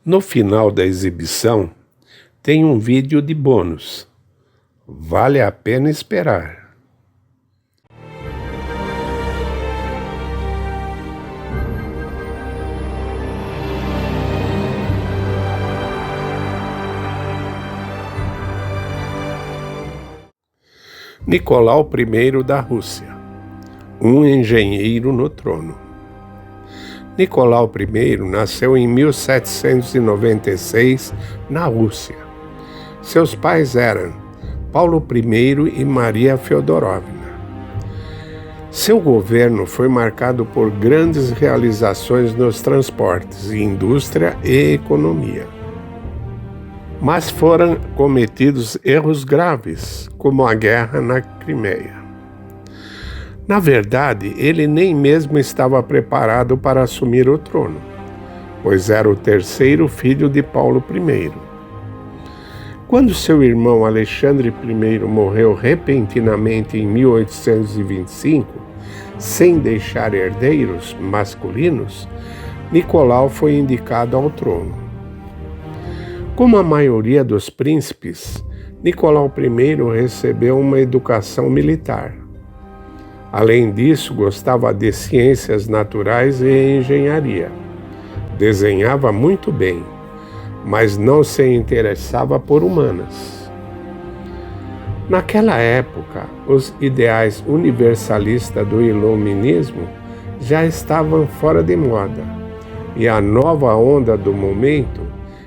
No final da exibição, tem um vídeo de bônus. Vale a pena esperar. Nicolau I da Rússia, um engenheiro no trono. Nicolau I nasceu em 1796 na Rússia. Seus pais eram Paulo I e Maria Feodorovna. Seu governo foi marcado por grandes realizações nos transportes, indústria e economia. Mas foram cometidos erros graves, como a guerra na Crimeia. Na verdade, ele nem mesmo estava preparado para assumir o trono, pois era o terceiro filho de Paulo I. Quando seu irmão Alexandre I morreu repentinamente em 1825, sem deixar herdeiros masculinos, Nicolau foi indicado ao trono. Como a maioria dos príncipes, Nicolau I recebeu uma educação militar. Além disso, gostava de ciências naturais e engenharia. Desenhava muito bem, mas não se interessava por humanas. Naquela época, os ideais universalistas do iluminismo já estavam fora de moda, e a nova onda do momento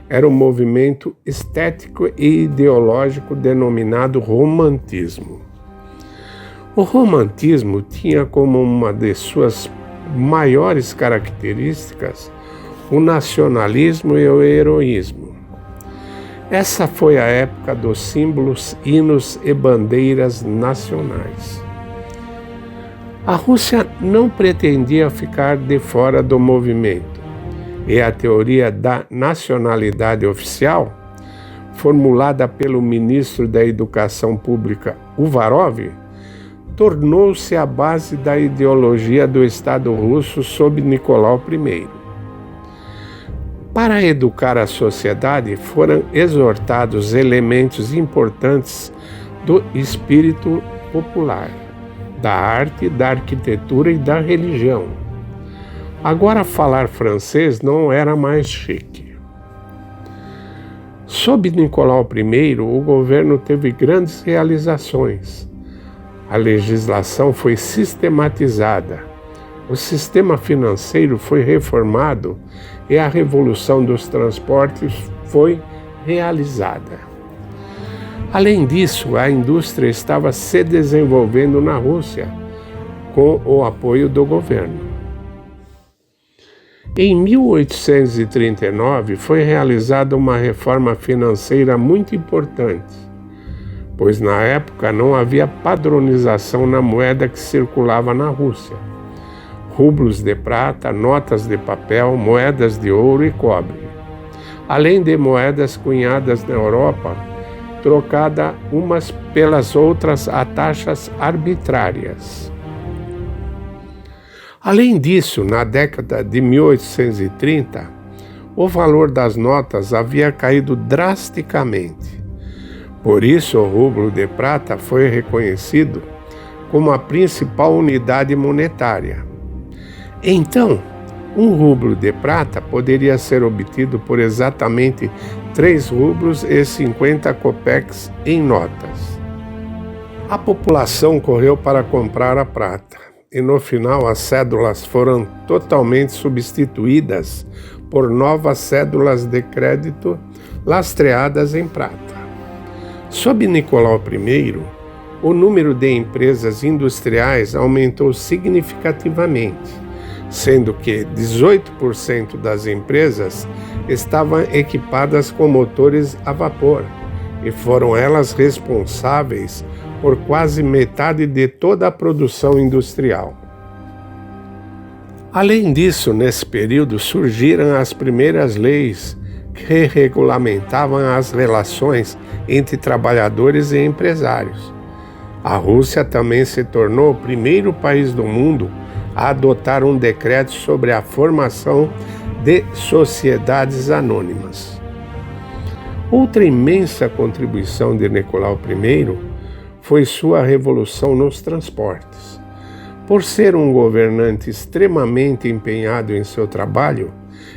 era o movimento estético e ideológico denominado romantismo. O romantismo tinha como uma de suas maiores características o nacionalismo e o heroísmo. Essa foi a época dos símbolos, hinos e bandeiras nacionais. A Rússia não pretendia ficar de fora do movimento, e a teoria da nacionalidade oficial, formulada pelo ministro da Educação Pública Uvarov, tornou-se a base da ideologia do Estado russo sob Nicolau I. Para educar a sociedade, foram exortados elementos importantes do espírito popular, da arte, da arquitetura e da religião. Agora, falar francês não era mais chique. Sob Nicolau I, o governo teve grandes realizações. A legislação foi sistematizada, o sistema financeiro foi reformado e a revolução dos transportes foi realizada. Além disso, a indústria estava se desenvolvendo na Rússia, com o apoio do governo. Em 1839, foi realizada uma reforma financeira muito importante, pois na época não havia padronização na moeda que circulava na Rússia. Rublos de prata, notas de papel, moedas de ouro e cobre, além de moedas cunhadas na Europa, trocada umas pelas outras a taxas arbitrárias. Além disso, na década de 1830, o valor das notas havia caído drasticamente. Por isso, o rublo de prata foi reconhecido como a principal unidade monetária. Então, um rublo de prata poderia ser obtido por exatamente 3 rublos e 50 copeques em notas. A população correu para comprar a prata, e no final as cédulas foram totalmente substituídas por novas cédulas de crédito lastreadas em prata. Sob Nicolau I, o número de empresas industriais aumentou significativamente, sendo que 18% das empresas estavam equipadas com motores a vapor e foram elas responsáveis por quase metade de toda a produção industrial. Além disso, nesse período surgiram as primeiras leis que regulamentavam as relações entre trabalhadores e empresários. A Rússia também se tornou o primeiro país do mundo a adotar um decreto sobre a formação de sociedades anônimas. Outra imensa contribuição de Nicolau I foi sua revolução nos transportes. Por ser um governante extremamente empenhado em seu trabalho,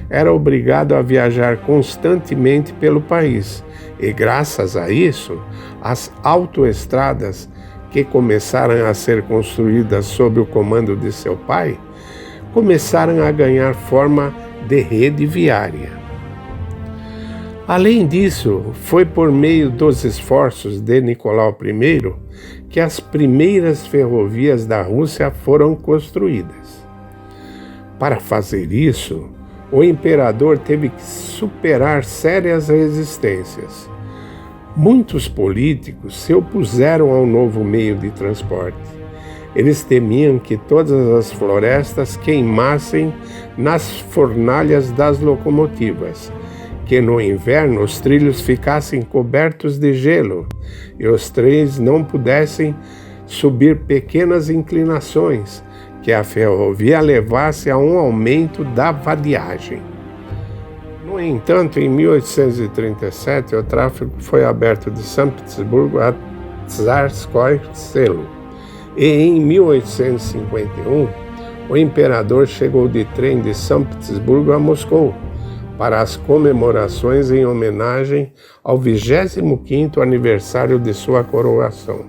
era obrigado a viajar constantemente pelo país e, graças a isso, as autoestradas que começaram a ser construídas sob o comando de seu pai, começaram a ganhar forma de rede viária. Além disso, foi por meio dos esforços de Nicolau I que as primeiras ferrovias da Rússia foram construídas. Para fazer isso, o imperador teve que superar sérias resistências. Muitos políticos se opuseram ao novo meio de transporte. Eles temiam que todas as florestas queimassem nas fornalhas das locomotivas, que no inverno os trilhos ficassem cobertos de gelo e os trens não pudessem subir pequenas inclinações, que a ferrovia levasse a um aumento da vadiagem. No entanto, em 1837, o tráfego foi aberto de São Petersburgo a Tsarskoye Selo, e em 1851, o imperador chegou de trem de São Petersburgo a Moscou para as comemorações em homenagem ao 25º aniversário de sua coroação.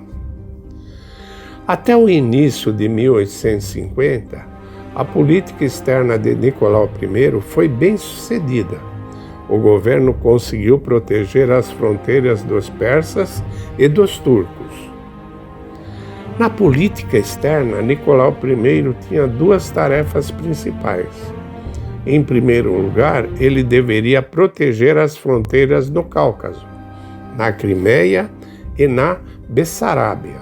Até o início de 1850, a política externa de Nicolau I foi bem sucedida. O governo conseguiu proteger as fronteiras dos persas e dos turcos. Na política externa, Nicolau I tinha duas tarefas principais. Em primeiro lugar, ele deveria proteger as fronteiras no Cáucaso, na Crimeia e na Bessarábia,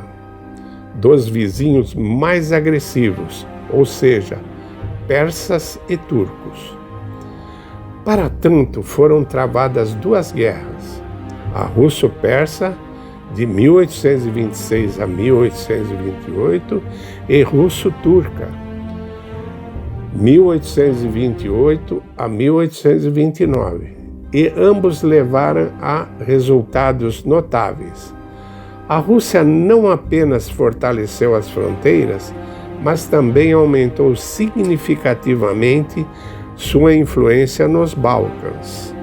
dos vizinhos mais agressivos, ou seja, persas e turcos. Para tanto, foram travadas duas guerras, a russo-persa, de 1826 a 1828, e russo-turca, 1828 a 1829, e ambos levaram a resultados notáveis. A Rússia não apenas fortaleceu as fronteiras, mas também aumentou significativamente sua influência nos Balcãs.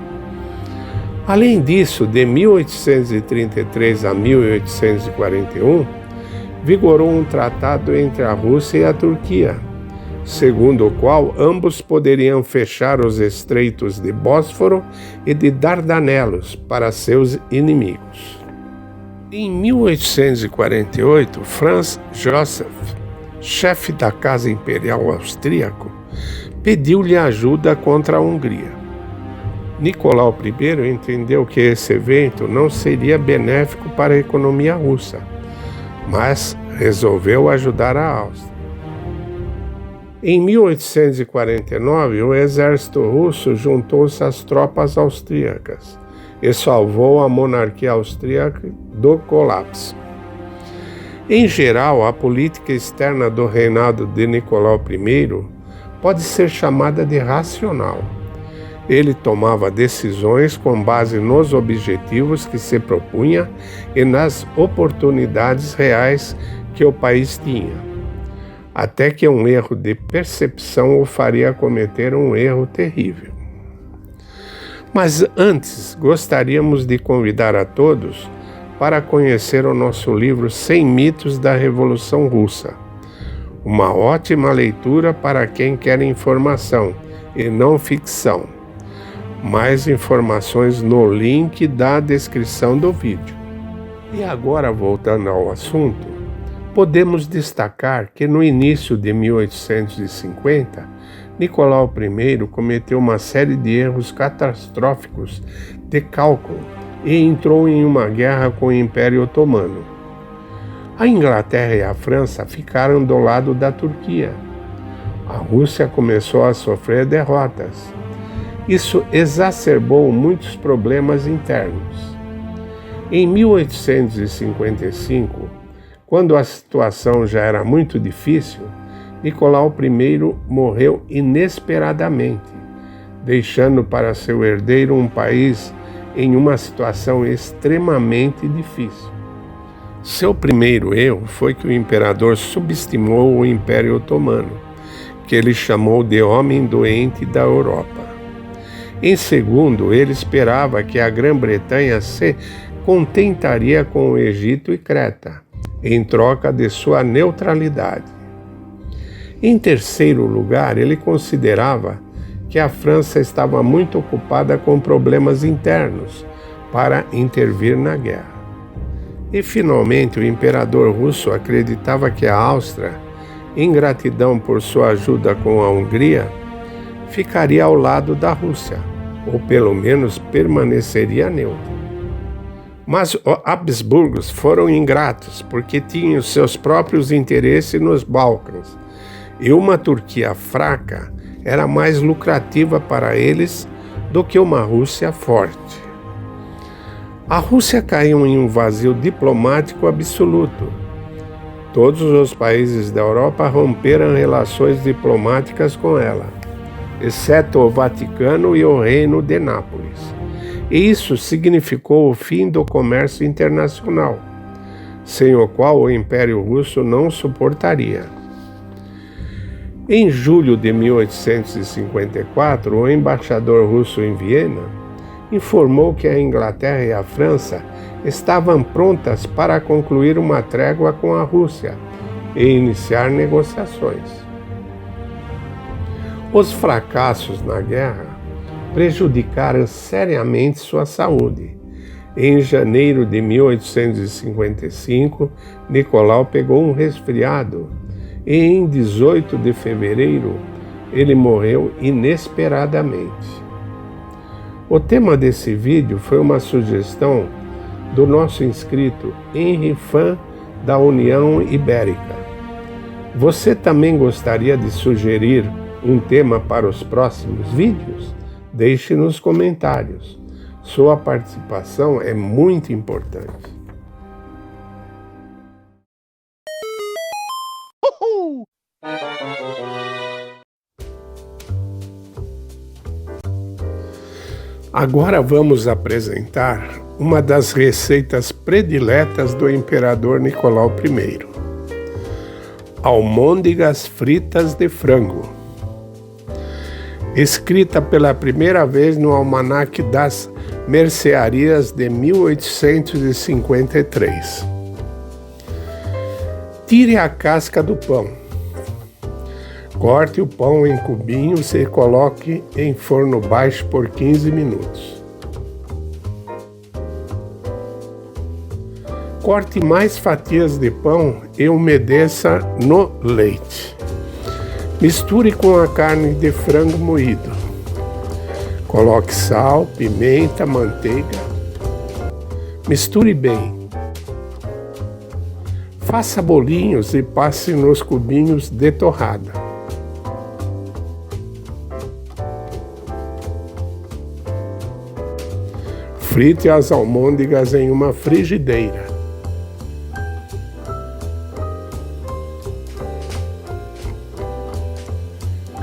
Além disso, de 1833 a 1841, vigorou um tratado entre a Rússia e a Turquia, segundo o qual ambos poderiam fechar os estreitos de Bósforo e de Dardanelos para seus inimigos. Em 1848, Franz Joseph, chefe da Casa Imperial Austríaco, pediu-lhe ajuda contra a Hungria. Nicolau I entendeu que esse evento não seria benéfico para a economia russa, mas resolveu ajudar a Áustria. Em 1849, o exército russo juntou-se às tropas austríacas e salvou a monarquia austríaca do colapso. Em geral, a política externa do reinado de Nicolau I pode ser chamada de racional. Ele tomava decisões com base nos objetivos que se propunha e nas oportunidades reais que o país tinha, até que um erro de percepção o faria cometer um erro terrível. Mas antes, gostaríamos de convidar a todos para conhecer o nosso livro 100 mitos da Revolução Russa. Uma ótima leitura para quem quer informação e não ficção. Mais informações no link da descrição do vídeo. E agora, voltando ao assunto, podemos destacar que no início de 1850, Nicolau I cometeu uma série de erros catastróficos de cálculo e entrou em uma guerra com o Império Otomano. A Inglaterra e a França ficaram do lado da Turquia. A Rússia começou a sofrer derrotas. Isso exacerbou muitos problemas internos. Em 1855, quando a situação já era muito difícil, Nicolau I morreu inesperadamente, deixando para seu herdeiro um país em uma situação extremamente difícil. Seu primeiro erro foi que o imperador subestimou o Império Otomano, que ele chamou de homem doente da Europa. Em segundo, ele esperava que a Grã-Bretanha se contentaria com o Egito e Creta, em troca de sua neutralidade. Em terceiro lugar, ele considerava que a França estava muito ocupada com problemas internos para intervir na guerra. E, finalmente, o imperador russo acreditava que a Áustria, em gratidão por sua ajuda com a Hungria, ficaria ao lado da Rússia, ou pelo menos permaneceria neutra. Mas os Habsburgos foram ingratos porque tinham seus próprios interesses nos Balcãs, e uma Turquia fraca era mais lucrativa para eles do que uma Rússia forte. A Rússia caiu em um vazio diplomático absoluto. Todos os países da Europa romperam relações diplomáticas com ela, exceto o Vaticano e o Reino de Nápoles. E isso significou o fim do comércio internacional, sem o qual o Império Russo não suportaria. Em julho de 1854, o embaixador russo em Viena informou que a Inglaterra e a França estavam prontas para concluir uma trégua com a Rússia e iniciar negociações. Os fracassos na guerra prejudicaram seriamente sua saúde. Em janeiro de 1855, Nicolau pegou um resfriado e em 18 de fevereiro ele morreu inesperadamente. O tema desse vídeo foi uma sugestão do nosso inscrito Henry Fan da União Ibérica. Você também gostaria de sugerir um tema para os próximos vídeos? Deixe nos comentários. Sua participação é muito importante. Agora vamos apresentar uma das receitas prediletas do imperador Nicolau I: almôndegas fritas de frango. Escrita pela primeira vez no Almanaque das Mercearias de 1853. Tire a casca do pão. Corte o pão em cubinhos e coloque em forno baixo por 15 minutos. Corte mais fatias de pão e umedeça no leite. Misture com a carne de frango moído. Coloque sal, pimenta, manteiga. Misture bem. Faça bolinhos e passe nos cubinhos de torrada. Frite as almôndegas em uma frigideira.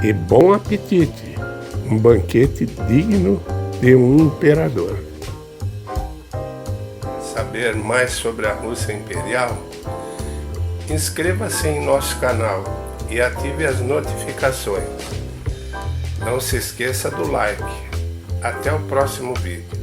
E bom apetite! Um banquete digno de um imperador. Saber mais sobre a Rússia Imperial? Inscreva-se em nosso canal e ative as notificações. Não se esqueça do like. Até o próximo vídeo.